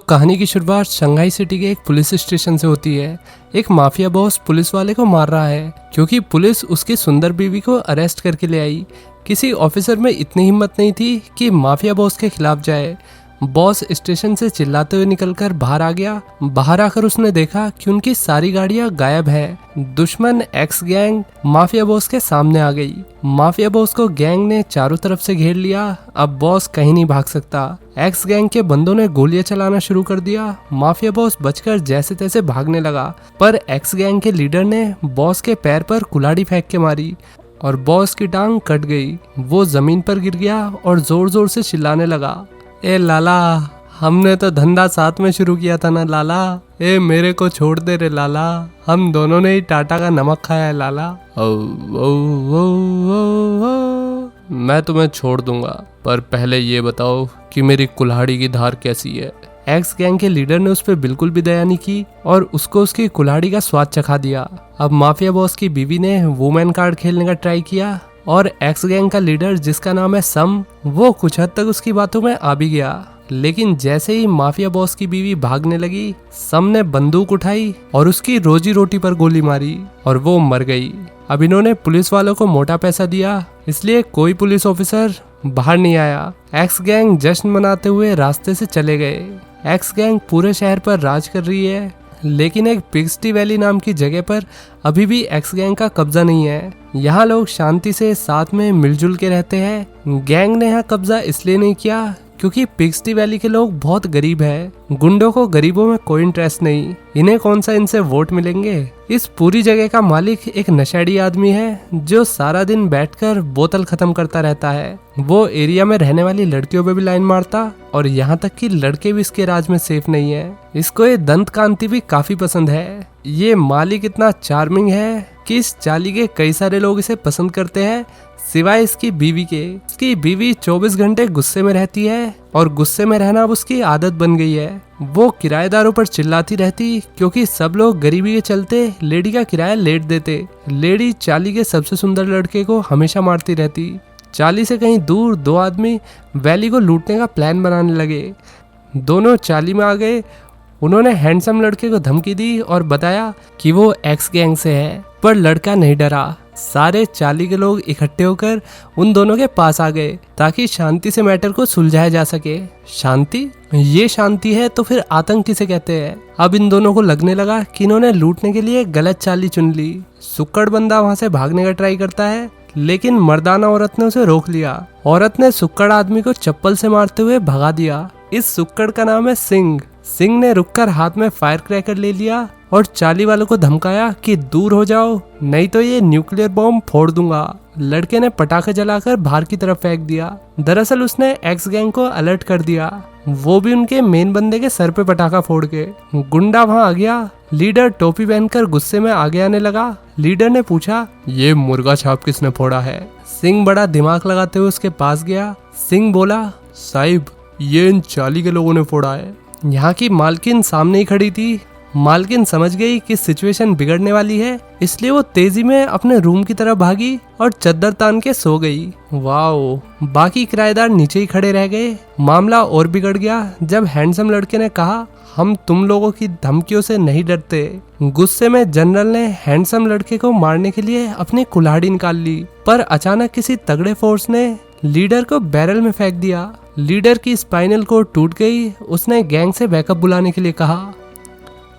कहानी की शुरुआत शंघाई सिटी के एक पुलिस स्टेशन से होती है। एक माफिया बॉस पुलिस वाले को मार रहा है क्योंकि पुलिस उसकी सुंदर बीवी को अरेस्ट करके ले आई। किसी ऑफिसर में इतनी हिम्मत नहीं थी कि माफिया बॉस के खिलाफ जाए। बॉस स्टेशन से चिल्लाते हुए निकलकर बाहर आ गया। बाहर आकर उसने देखा कि उनकी सारी गाड़ियां गायब हैं। दुश्मन एक्स गैंग माफिया बॉस के सामने आ गई। माफिया बॉस को गैंग ने चारों तरफ से घेर लिया। अब बॉस कहीं नहीं भाग सकता। एक्स गैंग के बंदों ने गोलियां चलाना शुरू कर दिया। माफिया बॉस बचकर जैसे तैसे भागने लगा, पर एक्स गैंग के लीडर ने बॉस के पैर पर कुल्हाड़ी फेंक के मारी और बॉस की टांग कट गई। वो जमीन पर गिर गया और जोर जोर से चिल्लाने लगा, ए लाला, हमने तो धंधा साथ में शुरू किया था ना लाला। ए मेरे को छोड़ दे रे लाला, हम दोनों ने ही टाटा का नमक खाया है लाला। ओ, ओ, ओ, ओ, ओ। मैं तुम्हें छोड़ दूंगा, पर पहले ये बताओ कि मेरी कुल्हाड़ी की धार कैसी है। एक्स गैंग के लीडर ने उस पर बिल्कुल भी दया नहीं की और उसको उसकी कुल्हाड़ी का स्वाद चखा दिया। अब माफिया बॉस की बीवी ने वुमेन कार्ड खेलने का ट्राई किया और एक्स गैंग का लीडर जिसका नाम है सम, वो कुछ हद तक उसकी बातों में आ भी गया। लेकिन जैसे ही माफिया बॉस की बीवी भागने लगी, सम ने बंदूक उठाई और उसकी रोजी रोटी पर गोली मारी और वो मर गई। अब इन्होंने पुलिस वालों को मोटा पैसा दिया, इसलिए कोई पुलिस ऑफिसर बाहर नहीं आया। एक्स गैंग जश्न मनाते हुए रास्ते से चले गए। एक्स गैंग पूरे शहर पर राज कर रही है, लेकिन एक पिग्स्टी वैली नाम की जगह पर अभी भी एक्स गैंग का कब्जा नहीं है। यहाँ लोग शांति से साथ में मिलजुल के रहते हैं। गैंग ने यहाँ कब्जा इसलिए नहीं किया क्योंकि पिग्स्टी वैली के लोग बहुत गरीब हैं। गुंडों को गरीबों में कोई इंटरेस्ट नहीं, इन्हें कौन सा इनसे वोट मिलेंगे। इस पूरी जगह का मालिक एक नशेड़ी आदमी है जो सारा दिन बैठकर बोतल खत्म करता रहता है। वो एरिया में रहने वाली लड़कियों पे भी लाइन मारता और यहाँ तक कि लड़के भी इसके राज में सेफ नहीं है। इसको ये दंत कांति भी काफी पसंद है। ये मालिक इतना चार्मिंग है कि इस चाली के कई सारे लोग इसे पसंद करते हैं, सिवाय इसकी बीवी के। इसकी बीवी 24 घंटे गुस्से में रहती है और गुस्से में रहना अब उसकी आदत बन गई है। वो किराएदारों पर चिल्लाती रहती क्योंकि सब लोग गरीबी के चलते लेडी का किराया लेट देते। लेडी चाली के सबसे सुंदर लड़के को हमेशा मारती रहती। चाली से कहीं दूर दो आदमी वैली को लूटने का प्लान बनाने लगे। दोनों चाली में आ गए। उन्होंने हैंडसम लड़के को धमकी दी और बताया कि वो एक्स गैंग से है, पर लड़का नहीं डरा। सारे चाली के लोग इकट्ठे होकर उन दोनों के पास आ गए ताकि शांति से मैटर को सुलझाया जा सके। शांति? ये शांति है तो फिर आतंक किसे कहते हैं। अब इन दोनों को लगने लगा कि इन्होंने लूटने के लिए गलत चाली चुन ली। सुक्कड़ बंदा वहां से भागने का ट्राई करता है, लेकिन मर्दाना औरत ने उसे रोक लिया। औरत ने सुक्कड़ आदमी को चप्पल से मारते हुए भगा दिया। इस सुक्कड़ का नाम है सिंह। सिंह ने रुककर हाथ में फायर क्रैकर ले लिया और चाली वालों को धमकाया कि दूर हो जाओ, नहीं तो ये न्यूक्लियर बॉम्ब फोड़ दूंगा। लड़के ने पटाखे जलाकर बाहर की तरफ फेंक दिया। दरअसल उसने एक्स गैंग को अलर्ट कर दिया, वो भी उनके मेन बंदे के सर पे पटाखा फोड़ के। गुंडा वहां आ गया। लीडर टोपी पहनकर गुस्से में आगे आने लगा। लीडर ने पूछा, ये मुर्गा छाप किसने फोड़ा है। सिंह बड़ा दिमाग लगाते हुए उसके पास गया। सिंह बोला, साहिब, ये इन चाली के लोगों ने फोड़ा है। यहाँ की मालकिन सामने ही खड़ी थी। मालकिन समझ गई कि सिचुएशन बिगड़ने वाली है, इसलिए वो तेजी में अपने रूम की तरफ भागी और चद्दर तान के सो गई। वाओ! बाकी किराएदार नीचे ही खड़े रह गए। मामला और बिगड़ गया जब हैंडसम लड़के ने कहा, हम तुम लोगों की धमकियों से नहीं डरते। गुस्से में जनरल ने हैंडसम लड़के को मारने के लिए अपनी कुल्हाड़ी निकाल ली, पर अचानक किसी तगड़े फोर्स ने लीडर को बैरल में फेंक दिया। लीडर की स्पाइनल कोड टूट गई। उसने गैंग से बैकअप बुलाने के लिए कहा।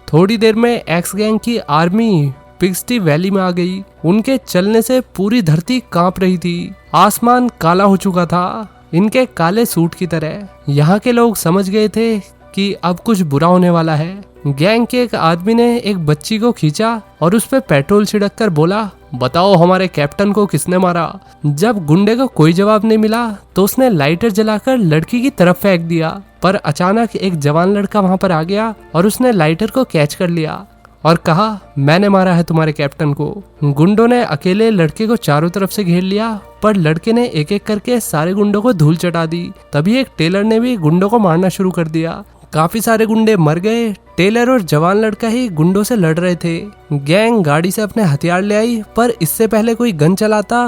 थोड़ी देर में एक्स गैंग की आर्मी पिग्स्टी वैली में आ गई। उनके चलने से पूरी धरती कांप रही थी। आसमान काला हो चुका था, इनके काले सूट की तरह। यहाँ के लोग समझ गए थे कि अब कुछ बुरा होने वाला है। गैंग के एक आदमी ने एक बच्ची को खींचा और उस पर पेट्रोल छिड़क कर बोला, बताओ हमारे कैप्टन को किसने मारा। जब गुंडे को कोई जवाब नहीं मिला तो उसने लाइटर जलाकर लड़की की तरफ फेंक दिया, पर अचानक एक जवान लड़का वहां पर आ गया और उसने लाइटर को कैच कर लिया और कहा, मैंने मारा है तुम्हारे कैप्टन को। गुंडों ने अकेले लड़के को चारों तरफ से घेर लिया, पर लड़के ने एक एक करके सारे गुंडों को धूल चटा दी। तभी एक टेलर ने भी गुंडों को मारना शुरू कर दिया। काफी सारे गुंडे मर गए। टेलर और जवान लड़का ही गुंडों से लड़ रहे थे। गैंग गाड़ी से अपने हथियार ले आई, पर इससे पहले कोई गन चलाता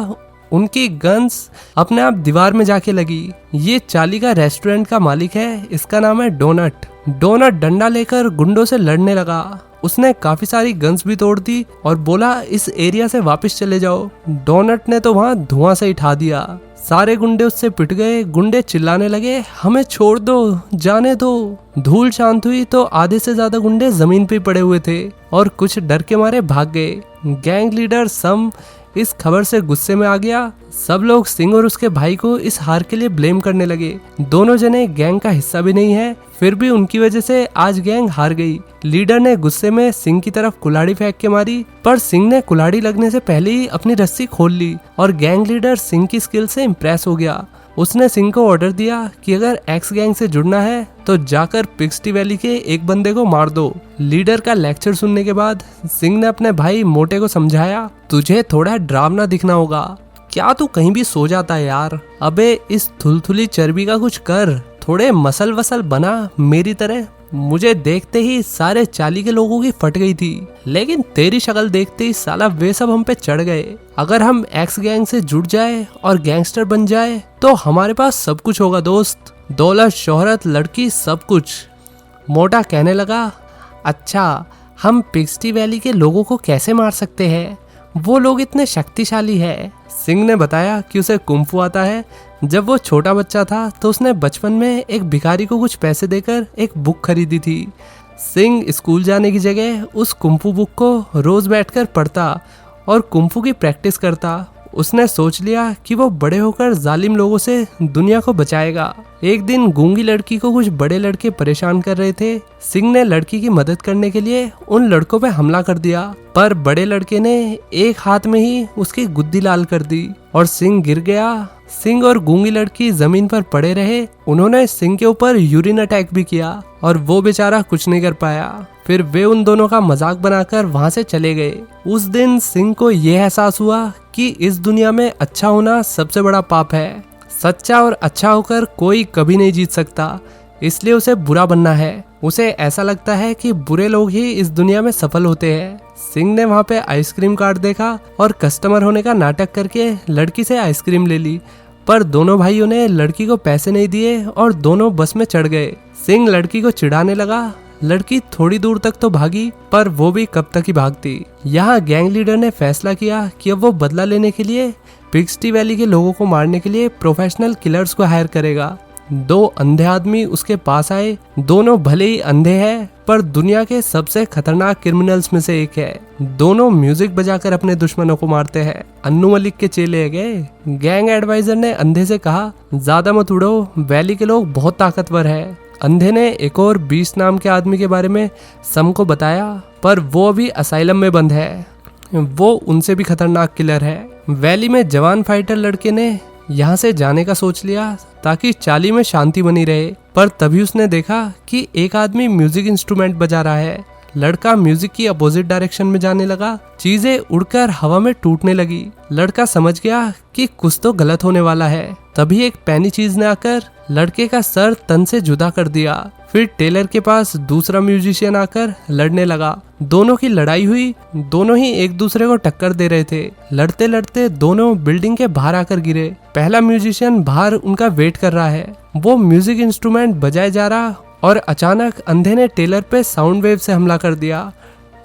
उनकी गन्स अपने आप दीवार में जाके लगी। ये चाली का रेस्टोरेंट का मालिक है, इसका नाम है डोनट। डोनट डंडा लेकर गुंडों से लड़ने लगा। उसने काफी सारी गन्स भी तोड़ दी और बोला इस एरिया से वापस चले जाओ। डोनट ने तो वहाँ धुआं से उठा दिया। सारे गुंडे उससे पिट गए। गुंडे चिल्लाने लगे हमें छोड़ दो, जाने दो। धूल शांत हुई तो आधे से ज्यादा गुंडे जमीन पे पड़े हुए थे और कुछ डर के मारे भाग गए। गैंग लीडर सम इस खबर से गुस्से में आ गया। सब लोग सिंह और उसके भाई को इस हार के लिए ब्लेम करने लगे। दोनों जने गैंग का हिस्सा भी नहीं है, फिर भी उनकी वजह से आज गैंग हार गई। लीडर ने गुस्से में सिंह की तरफ कुल्हाड़ी फेंक के मारी, पर सिंह ने कुल्हाड़ी लगने से पहले ही अपनी रस्सी खोल ली और गैंग लीडर सिंह की स्किल से इम्प्रेस हो गया। उसने सिंह को ऑर्डर दिया कि अगर एक्स गैंग से जुड़ना है तो जाकर पिक्सटी वैली के एक बंदे को मार दो। लीडर का लेक्चर सुनने के बाद सिंह ने अपने भाई मोटे को समझाया, तुझे थोड़ा डरावना दिखना होगा, क्या तू कहीं भी सो जाता है यार। अबे इस थुलथुली चर्बी का कुछ कर, थोड़े मसल वसल बना मेरी तरह। मुझे देखते ही सारे चाली के लोगों की फट गई थी, लेकिन तेरी शक्ल देखते ही साला वे सब हम पे चढ़ गए। अगर हम एक्स गैंग से जुड़ जाए और गैंगस्टर बन जाए तो हमारे पास सब कुछ होगा दोस्त, दौलत, शोहरत, लड़की, सब कुछ। मोटा कहने लगा, अच्छा हम पिक्सटी वैली के लोगों को कैसे मार सकते हैं, वो लोग इतने शक्तिशाली है। सिंह ने बताया कि उसे कुंफू आता है। जब वो छोटा बच्चा था तो उसने बचपन में एक भिखारी को कुछ पैसे देकर एक बुक खरीदी थी। सिंह स्कूल जाने की जगह उस कुंफू बुक को रोज बैठकर पढ़ता और कुंफू की प्रैक्टिस करता। उसने सोच लिया कि वो बड़े होकर जालिम लोगों से दुनिया को बचाएगा। एक दिन गूंगी लड़की को कुछ बड़े लड़के परेशान कर रहे थे। सिंह ने लड़की की मदद करने के लिए उन लड़कों पे हमला कर दिया, पर बड़े लड़के ने एक हाथ में ही उसकी गुद्दी लाल कर दी और सिंह गिर गया। सिंह और गूंगी लड़की जमीन पर पड़े रहे। उन्होंने सिंह के ऊपर यूरिन अटैक भी किया और वो बेचारा कुछ नहीं कर पाया। फिर वे उन दोनों का मजाक बनाकर वहां से चले गए। उस दिन सिंह को यह एहसास हुआ कि इस दुनिया में अच्छा होना सबसे बड़ा पाप है। सच्चा और अच्छा होकर कोई कभी नहीं जीत सकता, इसलिए उसे बुरा बनना है। उसे ऐसा लगता है कि बुरे लोग ही इस दुनिया में सफल होते हैं। सिंह ने वहाँ पे आइसक्रीम कार्ड देखा और कस्टमर होने का नाटक करके लड़की से आइसक्रीम ले ली, पर दोनों भाइयों ने लड़की को पैसे नहीं दिए और दोनों बस में चढ़ गए। सिंह लड़की को चिढ़ाने लगा। लड़की थोड़ी दूर तक तो भागी, पर वो भी कब तक ही भागती। यहाँ गैंग लीडर ने फैसला किया कि अब वो बदला लेने के लिए पिक्सटी वैली के लोगों को मारने के लिए प्रोफेशनल किलर्स को हायर करेगा। दो अंधे आदमी उसके पास आए। दोनों भले ही अंधे हैं, पर दुनिया के सबसे खतरनाक क्रिमिनल्स में से एक है। दोनों म्यूजिक बजाकर अपने दुश्मनों को मारते हैं। अन्नू मलिक के चेले है गए। गैंग एडवाइजर ने अंधे से कहा, ज्यादा मत उड़ो, वैली के लोग बहुत ताकतवर है। अंधे ने एक और 20 नाम के आदमी के बारे में सम को बताया, पर वो अभी असाइलम में बंद है। वो उनसे भी खतरनाक किलर है। वैली में जवान फाइटर लड़के ने यहाँ से जाने का सोच लिया ताकि चाली में शांति बनी रहे, पर तभी उसने देखा कि एक आदमी म्यूजिक इंस्ट्रूमेंट बजा रहा है। लड़का म्यूजिक की अपोजिट डायरेक्शन में जाने लगा। चीजें उड़कर हवा में टूटने लगी। लड़का समझ गया कि कुछ तो गलत होने वाला है। तभी एक पैनी चीज ने आकर लड़के का सर तन से जुदा कर दिया। फिर टेलर के पास दूसरा म्यूजिशियन आकर लड़ने लगा। दोनों की लड़ाई हुई। दोनों ही एक दूसरे को टक्कर दे रहे थे। लड़ते लड़ते दोनों बिल्डिंग के बाहर आकर गिरे। पहला म्यूजिशियन बाहर उनका वेट कर रहा है। वो म्यूजिक इंस्ट्रूमेंट बजाए जा रहा और अचानक अंधे ने टेलर पे साउंड वेव से हमला कर दिया।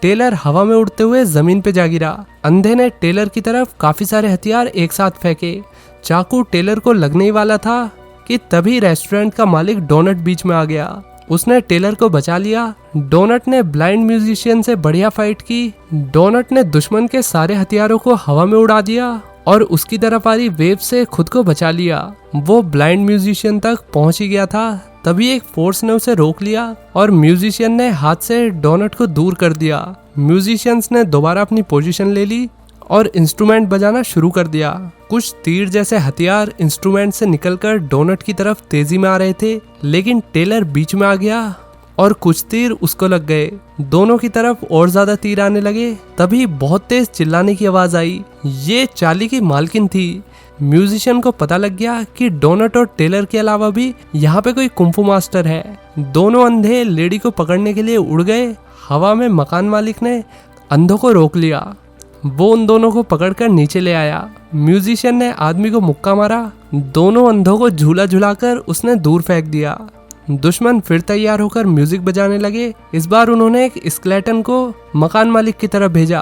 टेलर हवा में उड़ते हुए जमीन पे जा गिरा। अंधे ने टेलर की तरफ काफी सारे हथियार एक साथ फेंके। चाकू टेलर को लगने ही वाला था कि तभी रेस्टोरेंट का मालिक डोनट बीच में आ गया। उसने टेलर को बचा लिया। डोनट ने ब्लाइंड म्यूजिशियन से बढ़िया फाइट की। डोनट ने दुश्मन के सारे हथियारों को हवा में उड़ा दिया और उसकी तरफ आ रही वेव से खुद को बचा लिया। वो ब्लाइंड म्यूजिशियन तक पहुंच ही गया था, तभी एक फोर्स ने उसे रोक लिया और म्यूजिशियन ने हाथ से डोनट को दूर कर दिया। म्यूजिशियंस ने दोबारा अपनी पोजीशन ले ली और इंस्ट्रूमेंट बजाना शुरू कर दिया। कुछ तीर जैसे हथियार इंस्ट्रूमेंट से निकलकर डोनट की तरफ तेजी में आ रहे थे, लेकिन टेलर बीच में आ गया और कुछ तीर उसको लग गए। दोनों की तरफ और ज्यादा तीर आने लगे। तभी बहुत तेज चिल्लाने की आवाज आई। ये चाली की मालकिन थी। म्यूजिशियन को पता लग गया कि डोनट और टेलर के अलावा भी यहाँ पे कोई कुंफू मास्टर है। दोनों अंधे लेडी को पकड़ने के लिए उड़ गए। हवा में मकान मालिक ने अंधों को रोक लिया। वो उन दोनों को पकड़कर नीचे ले आया। म्यूजिशियन ने आदमी को मुक्का मारा। दोनों अंधों को झूला झुलाकर उसने दूर फेंक दिया। दुश्मन फिर तैयार होकर म्यूजिक बजाने लगे। इस बार उन्होंने एक स्केलेटन को मकान मालिक की तरफ भेजा।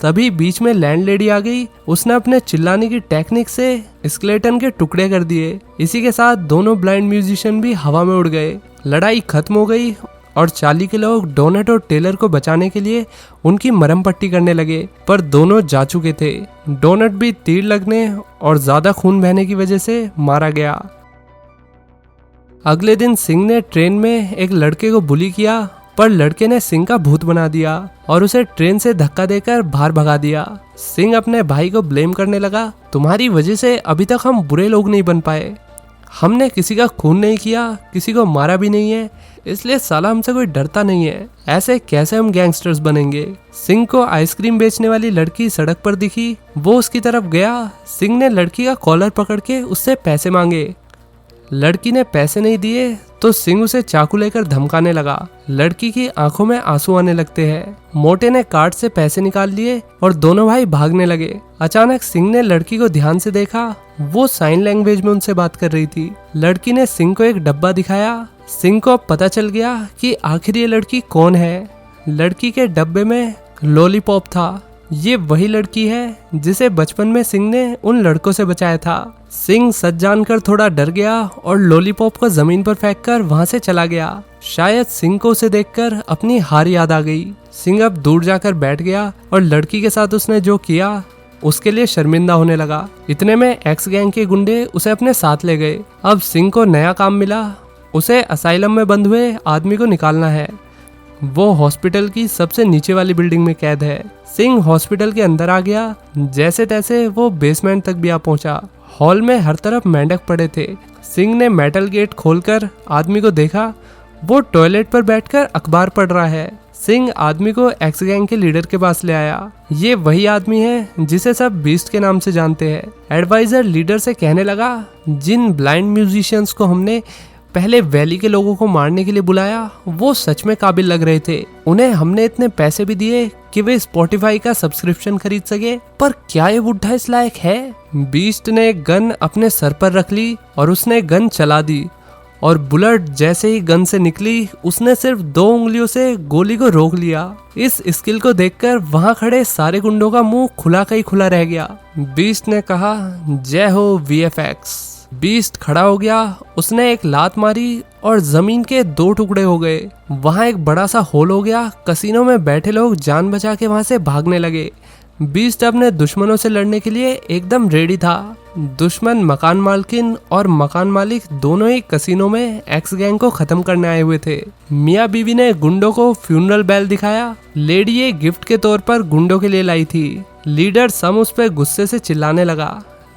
तभी बीच में लैंडलेडी आ गई। उसने अपने चिल्लाने की टेक्निक से स्केलेटन के टुकड़े कर दिए। इसी के साथ दोनों ब्लाइंड म्यूजिशियन भी हवा में उड़ गए। लड़ाई खत्म हो गई और चार्ली के लोग डोनट और टेलर को बचाने के लिए उनकी मरहम पट्टी करने लगे, पर दोनों जा चुके थे। डोनट भी तीर लगने और ज्यादा खून बहने की वजह से मारा गया। अगले दिन सिंह ने ट्रेन में एक लड़के को बुली किया, पर लड़के ने सिंह का भूत बना दिया और उसे ट्रेन से धक्का देकर बाहर भगा दिया। सिंह अपने भाई को ब्लेम करने लगा, तुम्हारी वजह से अभी तक हम बुरे लोग नहीं बन पाए। हमने किसी का खून नहीं किया, किसी को मारा भी नहीं है, इसलिए साला हमसे कोई डरता नहीं है। ऐसे कैसे हम गैंगस्टर्स बनेंगे। सिंह को आइसक्रीम बेचने वाली लड़की सड़क पर दिखी। वो उसकी तरफ गया। सिंह ने लड़की का कॉलर पकड़ के उससे पैसे मांगे। लड़की ने पैसे नहीं दिए तो सिंह उसे चाकू लेकर धमकाने लगा। लड़की की आंखों में आंसू आने लगते हैं। मोटे ने कार्ड से पैसे निकाल लिए और दोनों भाई भागने लगे। अचानक सिंह ने लड़की को ध्यान से देखा। वो साइन लैंग्वेज में उनसे बात कर रही थी। लड़की ने सिंह को एक डब्बा दिखाया। सिंह को अब पता चल गया कि आखिर ये लड़की कौन है। लड़की के डब्बे में लॉलीपॉप था। ये वही लड़की है जिसे बचपन में सिंह ने उन लड़कों से बचाया था। सिंह सच जानकर थोड़ा डर गया और लॉलीपॉप को जमीन पर फेंककर वहां से चला गया। शायद सिंह को उसे देखकर अपनी हार याद आ गई। सिंह अब दूर जाकर बैठ गया और लड़की के साथ उसने जो किया उसके लिए शर्मिंदा होने लगा। इतने में एक्स गैंग के गुंडे उसे अपने साथ ले गए। अब सिंह को नया काम मिला। उसे असाइलम में बंद हुए आदमी को निकालना है। वो हॉस्पिटल की सबसे नीचे वाली बिल्डिंग में कैद है। सिंह हॉस्पिटल के अंदर आ गया। जैसे तैसे वो बेसमेंट तक भी आ पहुंचा। हॉल में हर तरफ मेंढक पड़े थे। सिंह ने मेटल गेट खोलकर आदमी को देखा। वो टॉयलेट पर बैठकर अखबार पढ़ रहा है। सिंह आदमी को एक्स गैंग के लीडर के पास ले आया। ये वही आदमी है जिसे सब बीस्ट के नाम से जानते हैं। एडवाइजर लीडर से कहने लगा, जिन ब्लाइंड म्यूजिशियंस को हमने पहले वैली के लोगों को मारने के लिए बुलाया वो सच में काबिल लग रहे थे। उन्हें हमने इतने पैसे भी दिए कि वे स्पॉटिफाई का सब्सक्रिप्शन खरीद सके, पर क्या ये बुढ़ा इस लायक है। बीस्ट ने एक गन अपने सर पर रख ली और उसने गन चला दी और बुलेट जैसे ही गन से निकली उसने सिर्फ 2 उंगलियों से गोली को रोक लिया। इस स्किल को देखकर वहां खड़े सारे गुंडों का मुंह खुला का ही खुला रह गया। बीस्ट ने कहा, जय हो VFX। बीस्ट खड़ा हो गया। उसने एक लात मारी और जमीन के 2 टुकड़े हो गए। वहां एक बड़ा सा होल हो गया। कसीनो में बैठे लोग जान बचा के वहां से भागने लगे। बीस्ट अपने दुश्मनों से लड़ने के लिए एकदम रेडी था। दुश्मन मकान मालकिन और मकान मालिक दोनों ही कसीनो में एक्स गैंग को खत्म करने आए हुए थे। मियाँ बीवी ने गुंडों को फ्यूनरल बेल दिखाया। लेडी ये गिफ्ट के तौर पर गुंडों के लिए लाई थी। लीडर सम उस पर गुस्से से चिल्लाने लगा।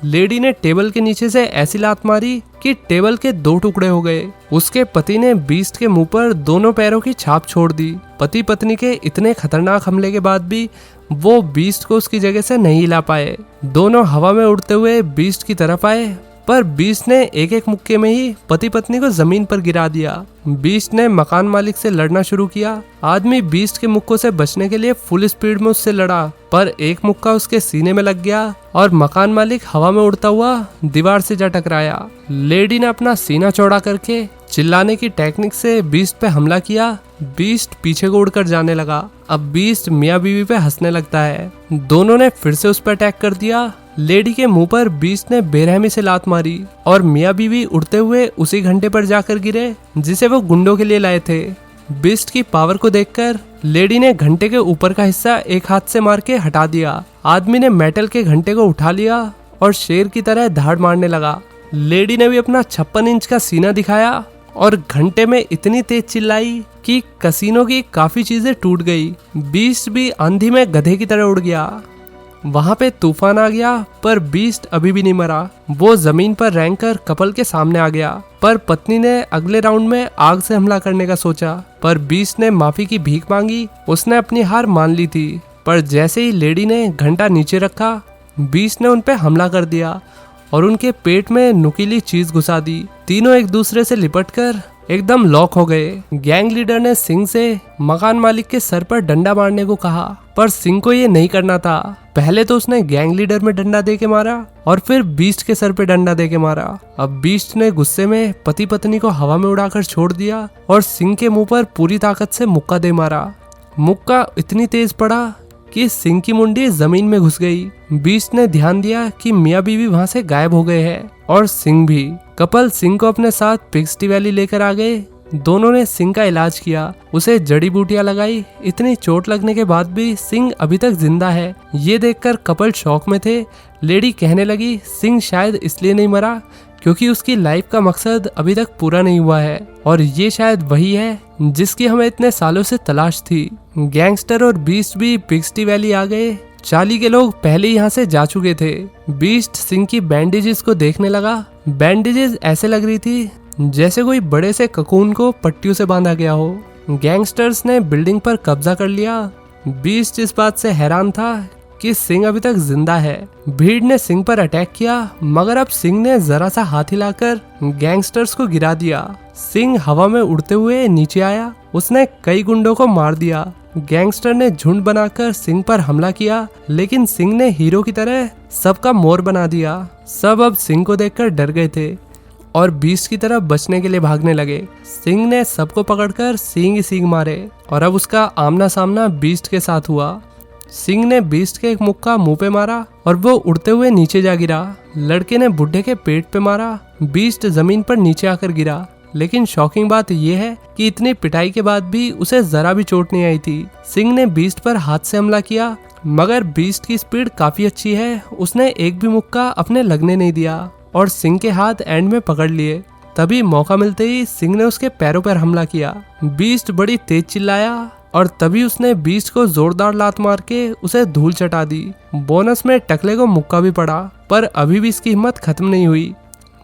लेडी ने टेबल के नीचे से ऐसी लात मारी कि टेबल के 2 टुकड़े हो गए। उसके पति ने बीस्ट के मुंह पर दोनों पैरों की छाप छोड़ दी। पति पत्नी के इतने खतरनाक हमले के बाद भी वो बीस्ट को उसकी जगह से नहीं हिला पाए। दोनों हवा में उड़ते हुए बीस्ट की तरफ आए, पर बीस्ट ने एक एक मुक्के में ही पति पत्नी को जमीन पर गिरा दिया। बीस्ट ने मकान मालिक से लड़ना शुरू किया। आदमी बीस्ट के मुक्कों से बचने के लिए फुल स्पीड में उससे लड़ा, पर एक मुक्का उसके सीने में लग गया और मकान मालिक हवा में उड़ता हुआ दीवार से जा टकराया। लेडी ने अपना सीना चौड़ा करके चिल्लाने की टेक्निक से बीस्ट पे हमला किया। बीस्ट पीछे को उड़कर जाने लगा। अब बीस्ट मियाँ बीवी पे हंसने लगता है। दोनों ने फिर से उस पर अटैक कर दिया। लेडी के मुंह पर बीस्ट ने बेरहमी से लात मारी और मियाँ बीवी उड़ते हुए उसी घंटे पर जाकर गिरे जिसे वो गुंडों के लिए लाए थे। बीस्ट की पावर को देखकर लेडी ने घंटे के ऊपर का हिस्सा एक हाथ से मार के हटा दिया। आदमी ने मेटल के घंटे को उठा लिया और शेर की तरह धाड़ मारने लगा। लेडी ने भी अपना 56 इंच का सीना दिखाया और घंटे में इतनी तेज चिल्लाई कि कसीनो की काफी चीजें टूट गई। बीस्ट भी आंधी में गधे की तरह उड़ गया। वहां पे तूफान आ गया, पर बीस्ट अभी भी नहीं मरा। वो जमीन पर रेंग कर कपल के सामने आ गया, पर पत्नी ने अगले राउंड में आग से हमला करने का सोचा, पर बीस्ट ने माफी की भीख मांगी। उसने अपनी हार मान ली थी, पर जैसे ही लेडी ने घंटा नीचे रखा, बीस्ट ने उन पे हमला कर दिया और उनके पेट में नुकीली चीज घुसा दी। तीनों एक दूसरे से लिपटकर एकदम लॉक हो गए। गैंग लीडर ने सिंह से मकान मालिक के सर पर डंडा मारने को कहा, पर सिंह को ये नहीं करना था। पहले तो उसने गैंग लीडर में डंडा दे के मारा और फिर बीस्ट के सर पे डंडा दे के मारा। अब बीस्ट ने गुस्से में पति पत्नी को हवा में उड़ाकर छोड़ दिया और सिंह के मुंह पर पूरी ताकत से मुक्का दे मारा। मुक्का इतनी तेज पड़ा कि सिंह की मुंडी जमीन में घुस गई। बीस्ट ने ध्यान दिया कि मियाँ बीवी वहाँ से गायब हो गए हैं और सिंह भी। कपल सिंह को अपने साथ पिक्सटी वैली लेकर आ गए। दोनों ने सिंह का इलाज किया, उसे जड़ी बूटियां लगाई। इतनी चोट लगने के बाद भी सिंह अभी तक जिंदा है। ये देखकर कपल शॉक में थे। लेडी कहने लगी सिंह शायद इसलिए नहीं मरा क्योंकि उसकी लाइफ का मकसद अभी तक पूरा नहीं हुआ है और ये शायद वही है जिसकी हमें इतने सालों से तलाश थी। गैंगस्टर और बीस्ट भी पिक्सटी वैली आ गए। चाली के लोग पहले यहाँ से जा चुके थे। बीस्ट सिंह की बैंडेजेस को देखने लगा। बैंडेजेस ऐसे लग रही थी जैसे कोई बड़े से ककून को पट्टियों से बांधा गया हो। गैंगस्टर्स ने बिल्डिंग पर कब्जा कर लिया। बीस्ट इस बात से हैरान था कि सिंह अभी तक जिंदा है। भीड़ ने सिंह पर अटैक किया, मगर अब सिंह ने जरा सा हाथ हिलाकर गैंगस्टर्स को गिरा दिया। सिंह हवा में उड़ते हुए नीचे आया। उसने कई गुंडों को मार दिया। गैंगस्टर ने झुंड बनाकर सिंह पर हमला किया, लेकिन सिंह ने हीरो की तरह सबका मोर बना दिया। सब अब सिंह को देखकर डर गए थे और बीस्ट की तरफ बचने के लिए भागने लगे। सिंह ने सबको पकड़कर सींग ही सींग मारे और अब उसका आमना सामना बीस्ट के साथ हुआ। सिंह ने बीस्ट के एक मुक्का मुंह पे मारा और वो उड़ते हुए नीचे जा गिरा। लड़के ने बुढ़े के पेट पे मारा। बीस्ट जमीन पर नीचे आकर गिरा, लेकिन शॉकिंग बात यह है कि इतनी पिटाई के बाद भी उसे जरा भी चोट नहीं आई थी। सिंह ने बीस्ट पर हाथ से हमला किया, मगर बीस्ट की स्पीड काफी अच्छी है। उसने एक भी मुक्का अपने लगने नहीं दिया और सिंह के हाथ एंड में पकड़ लिए। तभी मौका मिलते ही सिंह ने उसके पैरों पर हमला किया। बीस्ट बड़ी तेज चिल्लाया और तभी उसने बीस्ट को जोरदार लात मार के उसे धूल चटा दी। बोनस में टकले को मुक्का भी पड़ा, पर अभी भी इसकी हिम्मत खत्म नहीं हुई।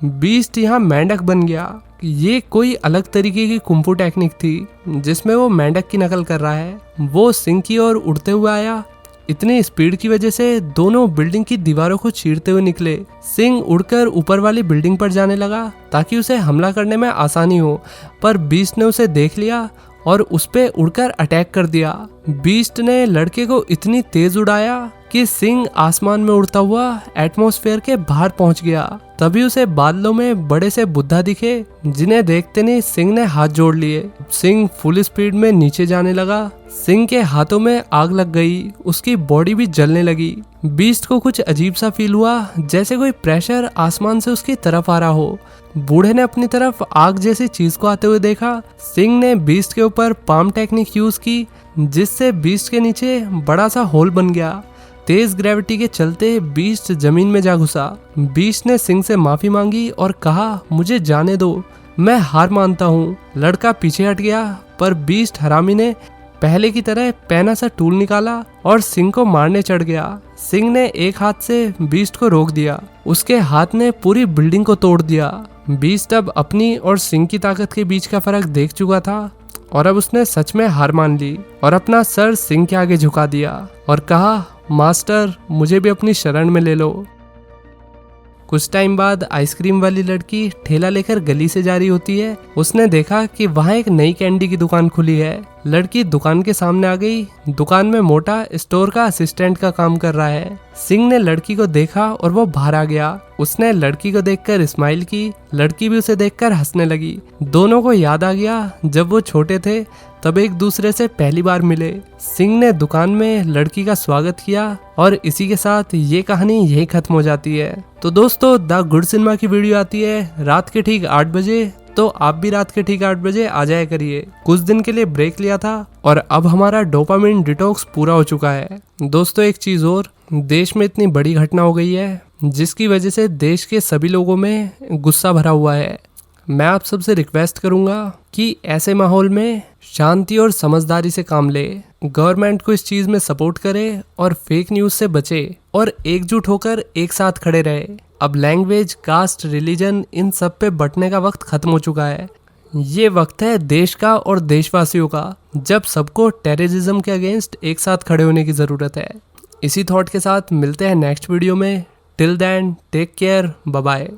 बीस्ट यहाँ मेंढक बन गया। ये कोई अलग तरीके की कुंफू टेक्निक थी जिसमें वो मेंढक की नकल कर रहा है। वो सिंह की ओर उड़ते हुए आया। इतनी स्पीड की वजह से दोनों बिल्डिंग की दीवारों को चीरते हुए निकले। सिंह उड़कर ऊपर वाली बिल्डिंग पर जाने लगा ताकि उसे हमला करने में आसानी हो, पर बीस्ट ने उसे देख लिया और उस पे उड़कर अटैक कर दिया। बीस्ट ने लड़के को इतनी तेज उड़ाया कि सिंह आसमान में उड़ता हुआ एटमॉस्फेयर के बाहर पहुंच गया। तभी उसे बादलों में बड़े से बुद्धा दिखे, जिन्हें देखते नहीं सिंह ने हाथ जोड़ लिए। सिंह फुल स्पीड में नीचे जाने लगा। सिंह के हाथों में आग लग गई, उसकी बॉडी भी जलने लगी। बीस्ट को कुछ अजीब सा फील हुआ, जैसे कोई प्रेशर आसमान से उसकी तरफ आ रहा हो। बूढ़े ने अपनी तरफ आग जैसी चीज को आते हुए देखा। सिंह ने बीस्ट के ऊपर पाम टेक्निक यूज की, जिससे बीस्ट के नीचे बड़ा सा होल बन गया। तेज ग्रेविटी के चलते बीस्ट जमीन में जा घुसा। बीस्ट ने सिंह से माफी मांगी और कहा, मुझे जाने दो, मैं हार मानता हूँ। लड़का पीछे हट गया, पर बीस्ट हरामी ने पहले की तरह पैना सा टूल निकाला और सिंह को मारने चढ़ गया। सिंह ने एक हाथ से बीस्ट को रोक दिया। उसके हाथ ने पूरी बिल्डिंग को तोड़ दिया। बीस्ट अब अपनी और सिंह की ताकत के बीच का फर्क देख चुका था और अब उसने सच में हार मान ली और अपना सर सिंह के आगे झुका दिया और कहा, मास्टर, मुझे भी अपनी शरण में ले लो। कुछ टाइम बाद आइसक्रीम वाली लड़की ठेला लेकर गली से जा रही होती है। उसने देखा कि वहाँ एक नई कैंडी की दुकान खुली है। लड़की दुकान के सामने आ गई। दुकान में मोटा स्टोर का असिस्टेंट का काम कर रहा है। सिंह ने लड़की को देखा और वो बाहर आ गया। उसने लड़की को देखकर स्माइल की। लड़की भी उसे देखकर हंसने लगी। दोनों को याद आ गया जब वो छोटे थे तब एक दूसरे से पहली बार मिले। सिंह ने दुकान में लड़की का स्वागत किया और इसी के साथ ये कहानी यही खत्म हो जाती है। तो दोस्तों, द गुड सिनेमा की वीडियो आती है रात के ठीक 8 बजे, तो आप भी रात के ठीक 8 बजे आ जाया करिए। कुछ दिन के लिए ब्रेक लिया था और अब हमारा डोपामिन डिटॉक्स पूरा हो चुका है। दोस्तों, एक चीज और, देश में इतनी बड़ी घटना हो गई है जिसकी वजह से देश के सभी लोगों में गुस्सा भरा हुआ है। मैं आप सबसे रिक्वेस्ट करूंगा कि ऐसे माहौल में शांति और समझदारी से काम ले। गवर्नमेंट को इस चीज में सपोर्ट करे और फेक न्यूज से बचे और एकजुट होकर एक साथ खड़े रहे। अब लैंग्वेज, कास्ट, रिलीजन, इन सब पे बंटने का वक्त खत्म हो चुका है। ये वक्त है देश का और देशवासियों का, जब सबको टेररिज्म के अगेंस्ट एक साथ खड़े होने की जरूरत है। इसी थॉट के साथ मिलते हैं नेक्स्ट वीडियो में। Till then, take care, bye bye.